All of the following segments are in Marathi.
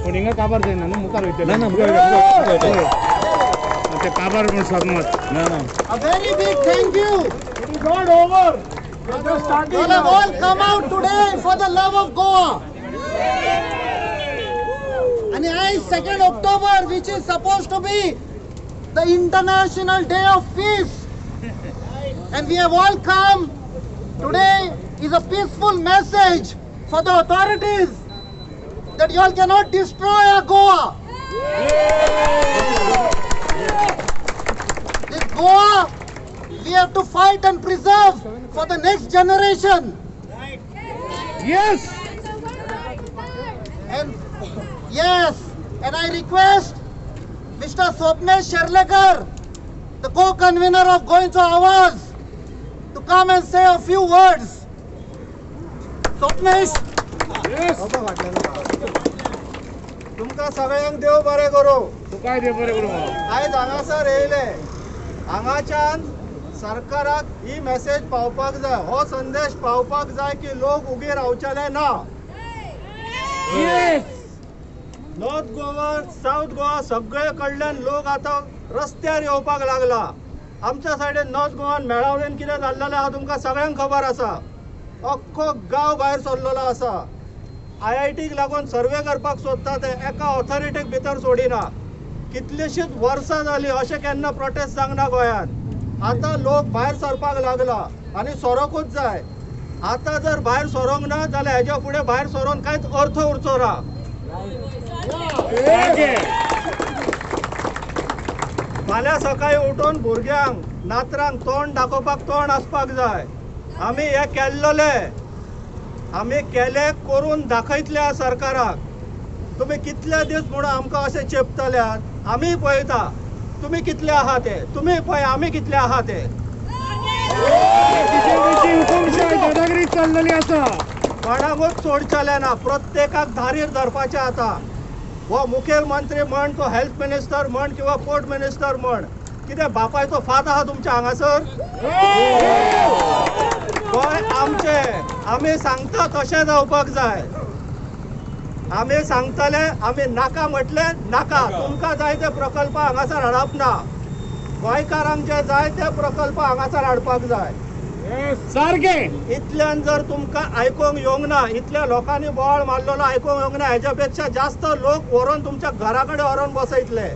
पण हिंगा काबार जाईना ना मुखार होते ना ते काबार पण स्वागत ना A very big thank you. It is not over. We are just starting. You have all come out today for the love of Goa. And I 2nd October, which is supposed to be the International Day of Peace. And we have all come. Today is a peaceful message for the authorities that you all cannot destroy our Goa. This Goa, we have to fight and preserve for the next generation. Yes. And yes, and I request Mr. Swapnesh Sherlekar, the co-convener of Going to Awaz, to come and say a few words. Swapnesh. Yes. तुमका सगळ्यांक देव बरें करूं. तू काय दे बरे करू आयज हांगासर येयले हांगाच्यान सरकाराक ही मेसेज पावपाक जाय, हो संदेश पावपाक जाय की लोक उगे रावचेले ना. नॉर्थ गोवा साऊथ गोवा सगळे कडल्यान लोक आता रस्त्यार येवपाक लागला. आमच्या सायडीन नॉर्थ गोवान मेळावळेन कितें जाल्लेलें आहा तुमकां सगळ्यांक खबर आसा. अख्खो गांव भायर सरलेलो आसा. IITक लागून सर्वे करपाक सोदता ते एका ऑथॉरिटीक भितर सोडिना. कितलीशींच वर्सां जालीं अशें केन्ना प्रोटेस्ट जावना गोंयान. आतां लोक भायर सरपाक लागला आनी सरोकूच जाय. आतां जर भायर सरोंक ना जाल्यार हेज्या फुडें भायर सरोन कांयच अर्थ उरचो ना. फाल्यां सकाळी उठून भुरग्यांक नातरांक तोंड दाखोवपाक तोंड आसपाक जाय. आमी हे केल्लोले, आमी केले करून दाखयतले सरकाराक. तुमी कितले दीस म्हणून आमकां अशें चेपतल्यात. आमी पळयता तुमी कितले आहा ते, तुमी पळय आमी कितले आहा ते. दादागिरी चाललेली आसा. कोणाकूच सोडचेले ना. प्रत्येकाक धारीर धरपाचे आतां. हो मुखेलमंत्री म्हण, तो हेल्थ मिनिस्टर म्हण किंवा पोर्ट मिनिस्टर म्हण, कितें बापायचो फात आहा तुमच्या हांगासर? गोंय आमचे. आमी सांगता तशें जावपाक जाय. आमी सांगतले, आमी नाका म्हटले नाका. तुमकां जाय ते प्रकल्प हांगासर हाडप ना. गोंयकारांक जे जाय ते प्रकल्प हांगासर हाडपाक जाय. सारखे. इतल्यान जर तुमकां आयकोंक येवंक ना, इतल्या लोकांनी बोवाळ मारलेलो आयकोंक येवंक ना, हेच्या पेक्षा जास्त लोक व्हरून तुमच्या घरा कडेन व्हरून बसयतले.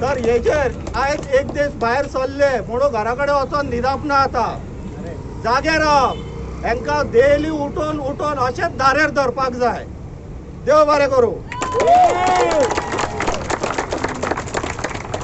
तर हेचेर आयज एक दीस भायर सरले म्हणून घरा कडेन वचोन न्हिदप ना. आतां जाग्यार रावप. हेंकां डेली उठून अशेंच धारेर धरपाक जाय. देव बरें करूं.